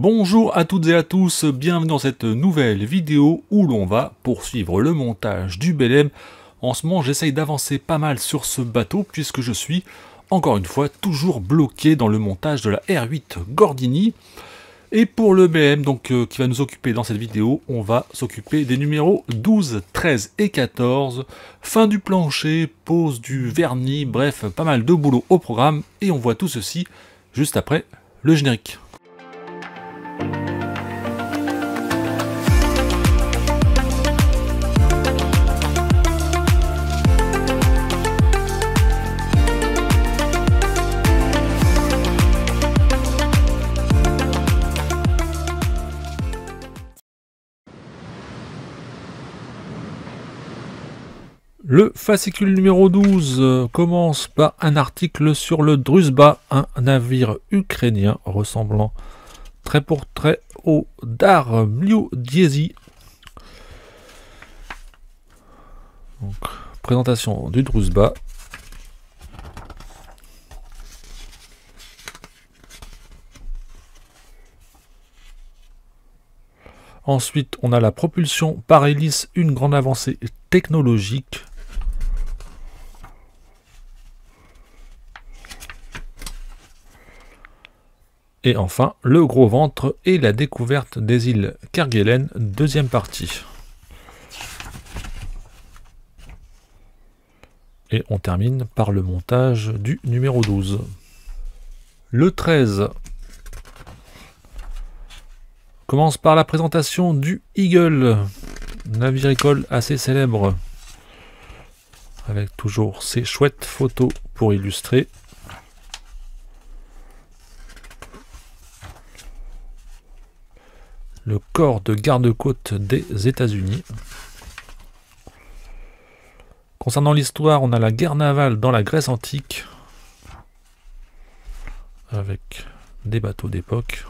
Bonjour à toutes et à tous, bienvenue dans cette nouvelle vidéo où l'on va poursuivre le montage du Belém. En ce moment j'essaye d'avancer pas mal sur ce bateau puisque je suis, encore une fois, toujours bloqué dans le montage de la R8 Gordini. Et pour le Belém qui va nous occuper dans cette vidéo, on va s'occuper des numéros 12, 13 et 14, fin du plancher, pose du vernis, bref, pas mal de boulot au programme, et on voit tout ceci juste après le générique. Le fascicule numéro 12 commence par un article sur le Druzhba, un navire ukrainien ressemblant trait pour trait au Dar Mlyodziesi. Donc, présentation du Druzhba. Ensuite, on a la propulsion par hélice, une grande avancée technologique. Et enfin, le gros ventre et la découverte des îles Kerguelen, deuxième partie. Et on termine par le montage du numéro 12. Le 13 commence par la présentation du Eagle, navire-école assez célèbre, avec toujours ces chouettes photos pour illustrer. Le corps de garde-côte des États-Unis. Concernant l'histoire, on a la guerre navale dans la Grèce antique, avec des bateaux d'époque.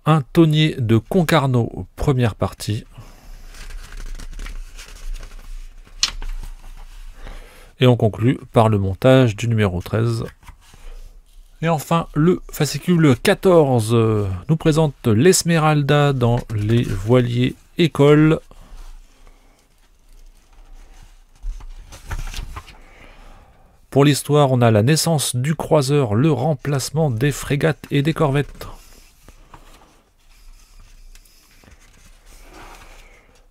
Un tonnier de Concarneau, première partie. Et on conclut par le montage du numéro 13. Et enfin, le fascicule 14 nous présente l'Esmeralda dans les voiliers école. Pour l'histoire, on a la naissance du croiseur, le remplacement des frégates et des corvettes.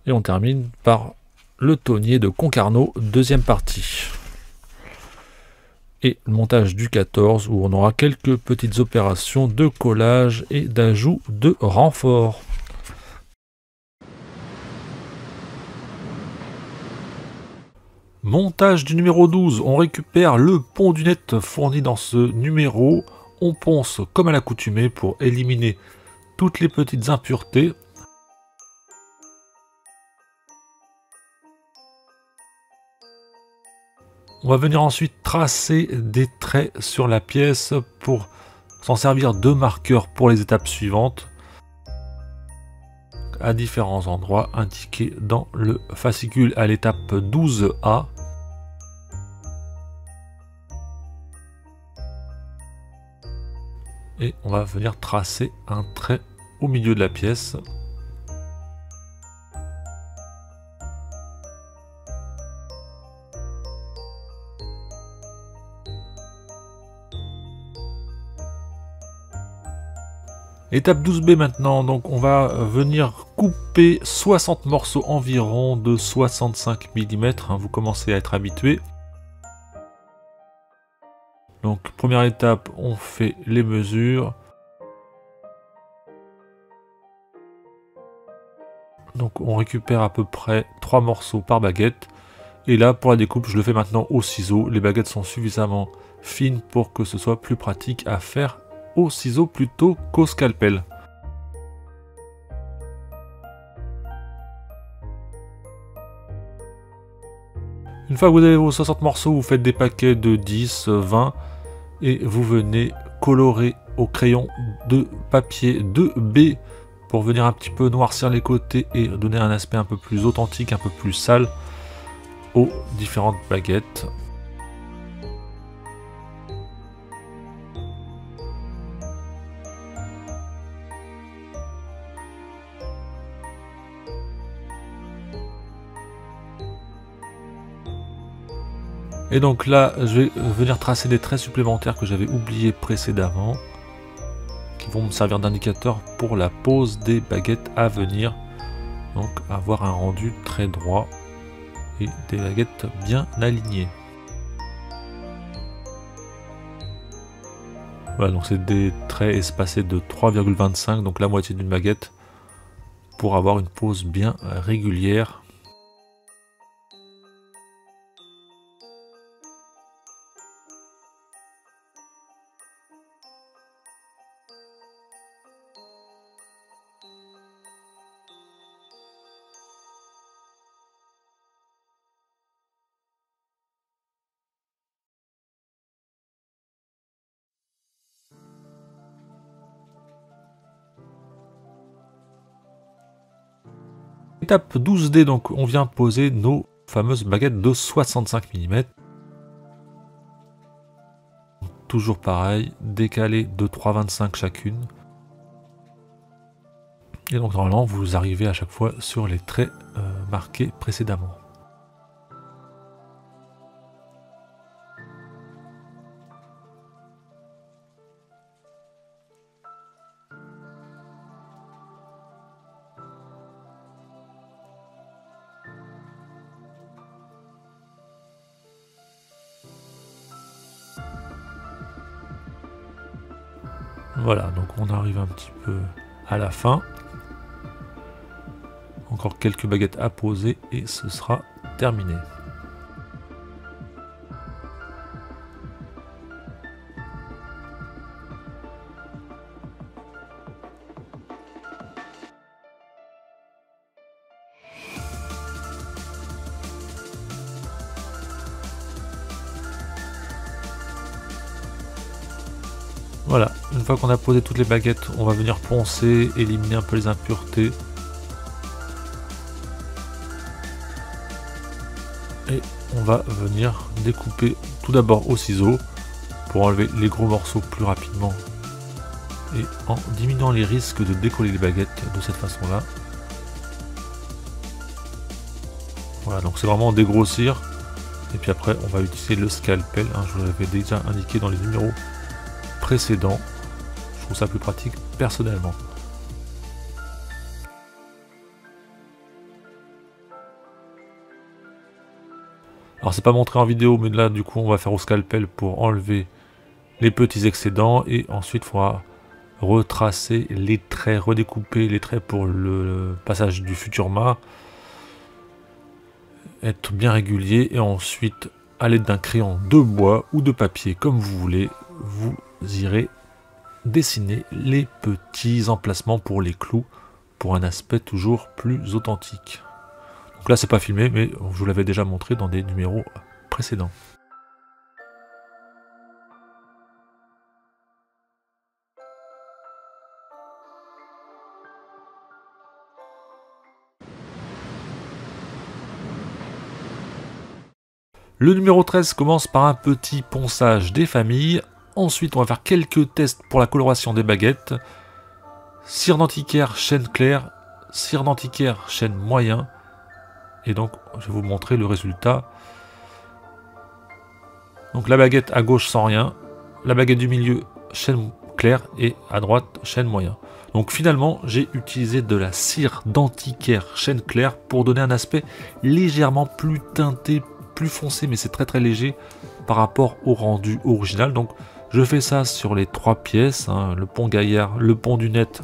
Et on termine par le tonnier de Concarneau, deuxième partie. Et le montage du 14 où on aura quelques petites opérations de collage et d'ajout de renforts. Montage du numéro 12, on récupère le pont du net fourni dans ce numéro. On ponce comme à l'accoutumée pour éliminer toutes les petites impuretés. On va venir ensuite tracer des traits sur la pièce pour s'en servir de marqueur pour les étapes suivantes à différents endroits indiqués dans le fascicule à l'étape 12A. Et on va venir tracer un trait au milieu de la pièce. Étape 12B maintenant, donc on va venir couper 60 morceaux environ de 65 mm, vous commencez à être habitué. Donc première étape, on fait les mesures. Donc on récupère à peu près 3 morceaux par baguette. Et là pour la découpe, je le fais maintenant au ciseau. Les baguettes sont suffisamment fines pour que ce soit plus pratique à faire au ciseau plutôt qu'au scalpel. Une fois que vous avez vos 60 morceaux, vous faites des paquets de 10, 20 et vous venez colorer au crayon de papier 2B pour venir un petit peu noircir les côtés et donner un aspect un peu plus authentique, un peu plus sale aux différentes baguettes. Et donc là, je vais venir tracer des traits supplémentaires que j'avais oubliés précédemment, qui vont me servir d'indicateur pour la pose des baguettes à venir. Donc avoir un rendu très droit et des baguettes bien alignées. Voilà, donc c'est des traits espacés de 3,25, donc la moitié d'une baguette, pour avoir une pose bien régulière. Étape 12D, donc on vient poser nos fameuses baguettes de 65 mm. Toujours pareil, décalé de 3,25 chacune. Et donc normalement vous arrivez à chaque fois sur les traits marqués précédemment. Voilà, donc on arrive un petit peu à la fin. Encore quelques baguettes à poser et ce sera terminé. Voilà, une fois qu'on a posé toutes les baguettes, on va venir poncer, éliminer un peu les impuretés. Et on va venir découper tout d'abord au ciseau pour enlever les gros morceaux plus rapidement et en diminuant les risques de décoller les baguettes de cette façon-là. Voilà, donc c'est vraiment dégrossir. Et puis après, on va utiliser le scalpel. Hein, je vous l'avais déjà indiqué dans les numéros précédents. Je trouve ça plus pratique personnellement. Alors c'est pas montré en vidéo, mais là du coup on va faire au scalpel pour enlever les petits excédents et ensuite il faudra retracer les traits, redécouper les traits pour le passage du futur mât, être bien régulier et ensuite à l'aide d'un crayon de bois ou de papier comme vous voulez, vous irez dessiner les petits emplacements pour les clous pour un aspect toujours plus authentique. Donc là c'est pas filmé mais je vous l'avais déjà montré dans des numéros précédents. Le numéro 13 commence par un petit ponçage des familles. Ensuite, on va faire quelques tests pour la coloration des baguettes. Cire d'antiquaire, chêne clair, cire d'antiquaire, chêne moyen. Et donc, je vais vous montrer le résultat. Donc la baguette à gauche sans rien, la baguette du milieu, chêne clair, et à droite, chêne moyen. Donc finalement, j'ai utilisé de la cire d'antiquaire, chêne clair, pour donner un aspect légèrement plus teinté, plus foncé, mais c'est très très léger par rapport au rendu original. Donc je fais ça sur les trois pièces, hein, le pont Gaillard, le pont du Net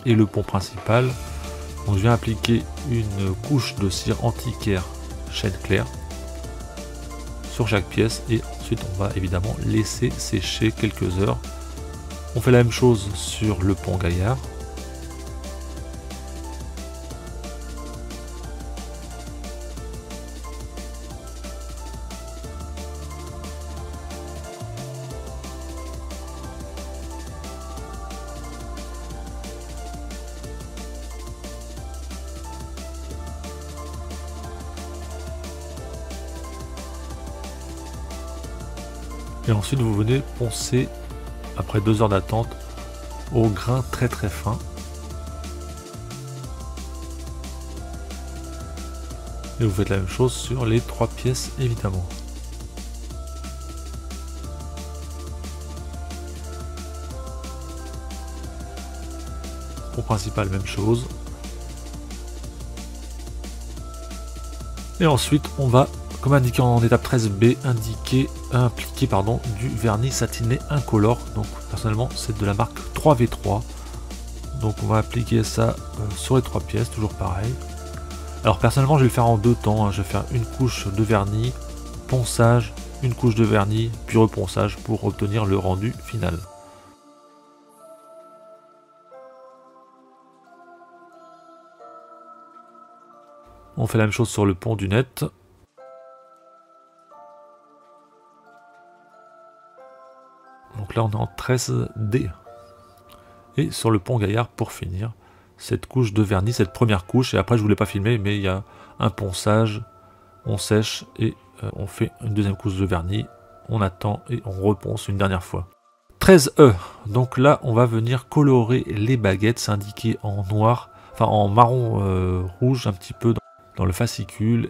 et le pont principal. Donc je viens appliquer une couche de cire antiquaire chêne clair sur chaque pièce et ensuite on va évidemment laisser sécher quelques heures. On fait la même chose sur le pont Gaillard. Et ensuite vous venez poncer après 2 heures d'attente au grain très très fin. Et vous faites la même chose sur les 3 pièces évidemment. Pont principal, même chose. Et ensuite, on va, comme indiqué en étape 13B, appliquer du vernis satiné incolore. Donc personnellement, c'est de la marque 3V3. Donc on va appliquer ça sur les 3 pièces, toujours pareil. Alors personnellement, je vais le faire en 2 temps. Je vais faire une couche de vernis, ponçage, une couche de vernis, puis reponçage pour obtenir le rendu final. On fait la même chose sur le pont du net. Donc là on est en 13D. Et sur le pont Gaillard pour finir, cette couche de vernis, cette première couche, et après je voulais pas filmer, mais il y a un ponçage, on sèche et on fait une deuxième couche de vernis, on attend et on reponce une dernière fois. 13E, donc là on va venir colorer les baguettes, c'est indiqué en noir, enfin en marron rouge un petit peu dans le fascicule.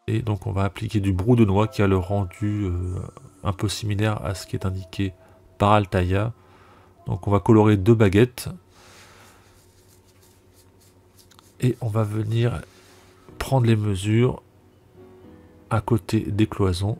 Et donc on va appliquer du brou de noix qui a le rendu un peu similaire à ce qui est indiqué par Altaïa. Donc on va colorer 2 baguettes. Et on va venir prendre les mesures à côté des cloisons.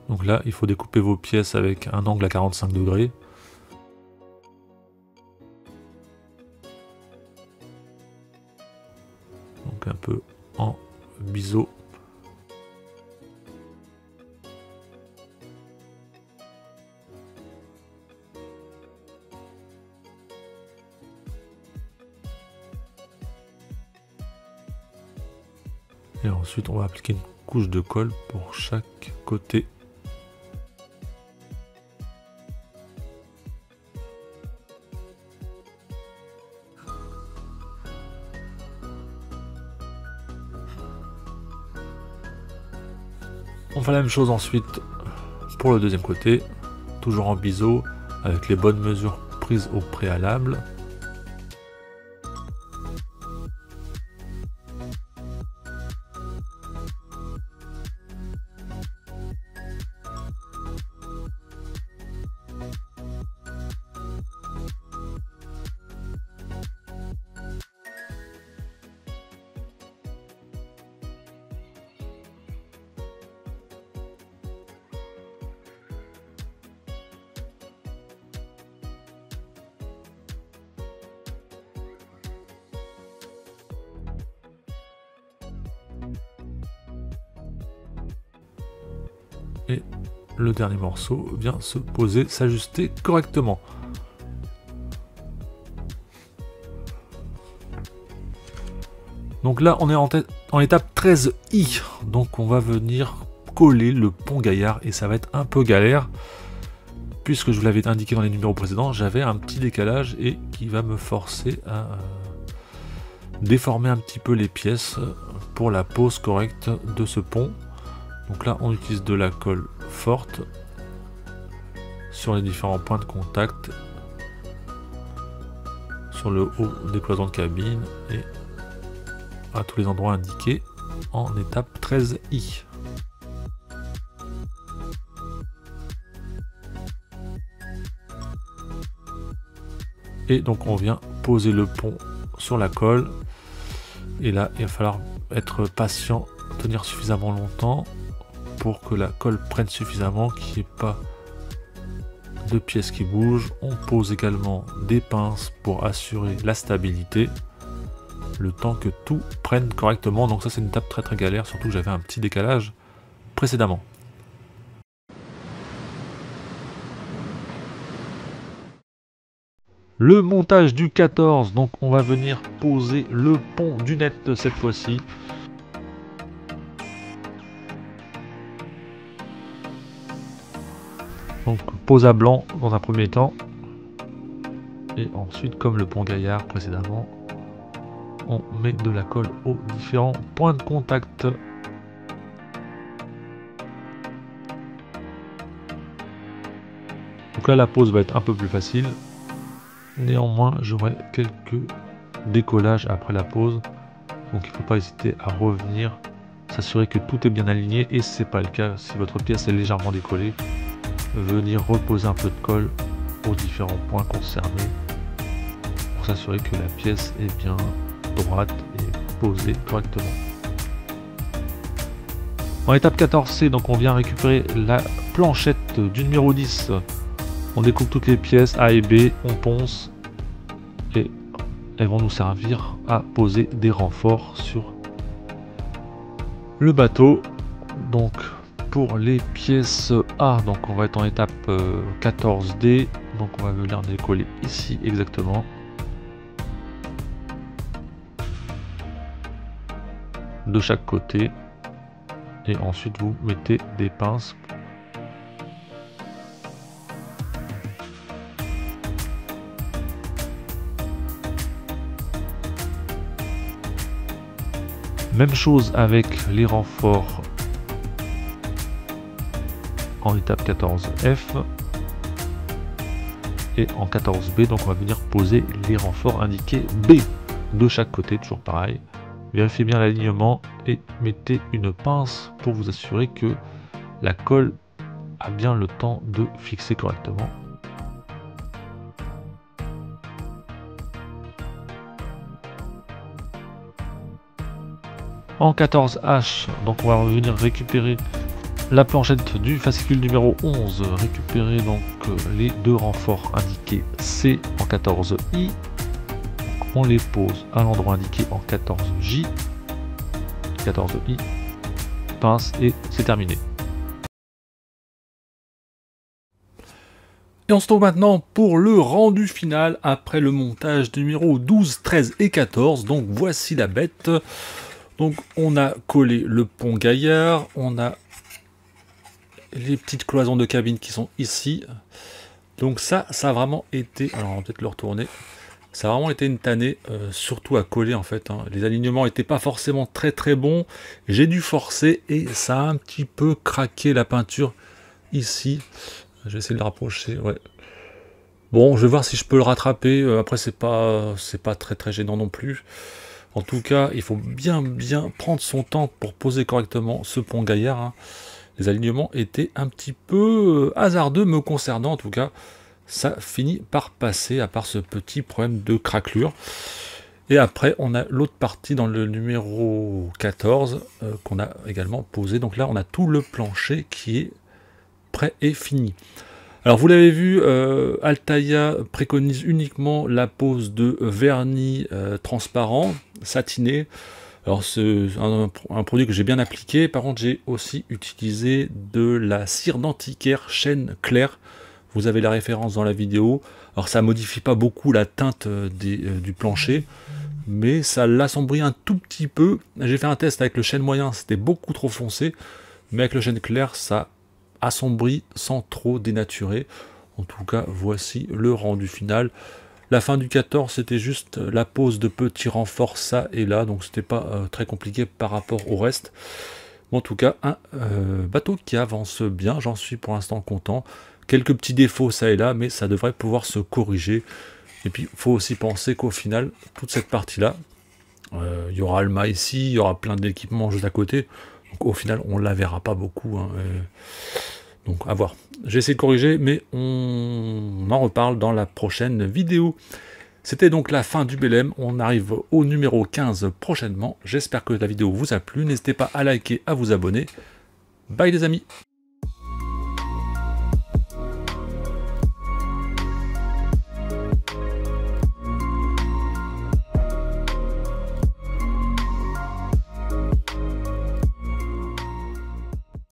Donc là, il faut découper vos pièces avec un angle à 45 degrés. Donc un peu en biseau. Et ensuite, on va appliquer une couche de colle pour chaque côté. On fait la même chose ensuite pour le deuxième côté, toujours en biseau, avec les bonnes mesures prises au préalable. Et le dernier morceau vient se poser, s'ajuster correctement. Donc là, on est en étape 13I. Donc on va venir coller le pont Gaillard et ça va être un peu galère. Puisque je vous l'avais indiqué dans les numéros précédents, j'avais un petit décalage et qui va me forcer à déformer un petit peu les pièces pour la pose correcte de ce pont. Donc là, on utilise de la colle forte sur les différents points de contact, sur le haut des cloisons de cabine et à tous les endroits indiqués en étape 13I. Et donc on vient poser le pont sur la colle. Et là, il va falloir être patient, tenir suffisamment longtemps pour que la colle prenne suffisamment, qu'il n'y ait pas de pièces qui bougent. On pose également des pinces pour assurer la stabilité, le temps que tout prenne correctement. Donc ça, c'est une étape très très galère, surtout que j'avais un petit décalage précédemment. Le montage du 14, donc on va venir poser le pont du net cette fois-ci. Donc pose à blanc dans un premier temps. Et ensuite, comme le pont Gaillard précédemment, on met de la colle aux différents points de contact. Donc là, la pose va être un peu plus facile. Néanmoins, j'aurai quelques décollages après la pose Donc il ne faut pas hésiter à revenir, s'assurer que tout est bien aligné, et c'est pas le cas si votre pièce est légèrement décollée. Venir reposer un peu de colle aux différents points concernés pour s'assurer que la pièce est bien droite et posée correctement. En étape 14C, donc on vient récupérer la planchette du numéro 10. On découpe toutes les pièces A et B, on ponce et elles vont nous servir à poser des renforts sur le bateau. Donc pour les pièces A, donc on va être en étape 14D, donc on va venir décoller ici exactement. De chaque côté. Et ensuite vous mettez des pinces même chose avec les renforts en étape 14F et en 14B, donc on va venir poser les renforts indiqués B de chaque côté, toujours pareil. Vérifiez bien l'alignement et mettez une pince pour vous assurer que la colle a bien le temps de fixer correctement. En 14H, donc on va revenir récupérer la planchette du fascicule numéro 11, récupérer donc les deux renforts indiqués C en 14I. On les pose à l'endroit indiqué en 14J, 14I, pince et c'est terminé. Et on se trouve maintenant pour le rendu final après le montage du numéro 12, 13 et 14. Donc voici la bête. Donc on a collé le pont Gaillard, on a les petites cloisons de cabine qui sont ici. Donc ça a vraiment été, alors on va peut-être le retourner. Ça a vraiment été une tannée, surtout à coller en fait. Hein. Les alignements n'étaient pas forcément très bons. J'ai dû forcer et ça a un petit peu craqué la peinture ici. Je vais essayer de le rapprocher. Ouais. Bon, je vais voir si je peux le rattraper. Après, c'est pas très gênant non plus. En tout cas, il faut bien prendre son temps pour poser correctement ce pont Gaillard. Hein. Les alignements étaient un petit peu hasardeux me concernant en tout cas. Ça finit par passer, à part ce petit problème de craquelure. Et après, on a l'autre partie dans le numéro 14 qu'on a également posé. Donc là, on a tout le plancher qui est prêt et fini. Alors, vous l'avez vu, Altaïa préconise uniquement la pose de vernis transparent, satiné. Alors, c'est un produit que j'ai bien appliqué. Par contre, j'ai aussi utilisé de la cire d'antiquaire chêne clair. Vous avez la référence dans la vidéo. Alors ça modifie pas beaucoup la teinte du plancher, mais ça l'assombrit un tout petit peu. J'ai fait un test avec le chêne moyen, c'était beaucoup trop foncé, mais avec le chêne clair, ça assombrit sans trop dénaturer. En tout cas, voici le rendu final. La fin du 14, c'était juste la pose de petits renforts ça et là, donc c'était pas très compliqué par rapport au reste. En tout cas, un bateau qui avance bien, j'en suis pour l'instant content. Quelques petits défauts ça et là, mais ça devrait pouvoir se corriger. Et puis, il faut aussi penser qu'au final, toute cette partie-là, il y aura le mât ici, il y aura plein d'équipements juste à côté. Donc au final, on ne la verra pas beaucoup. Hein, donc à voir. J'ai essayé de corriger, mais on en reparle dans la prochaine vidéo. C'était donc la fin du Belém. On arrive au numéro 15 prochainement. J'espère que la vidéo vous a plu. N'hésitez pas à liker, à vous abonner. Bye les amis!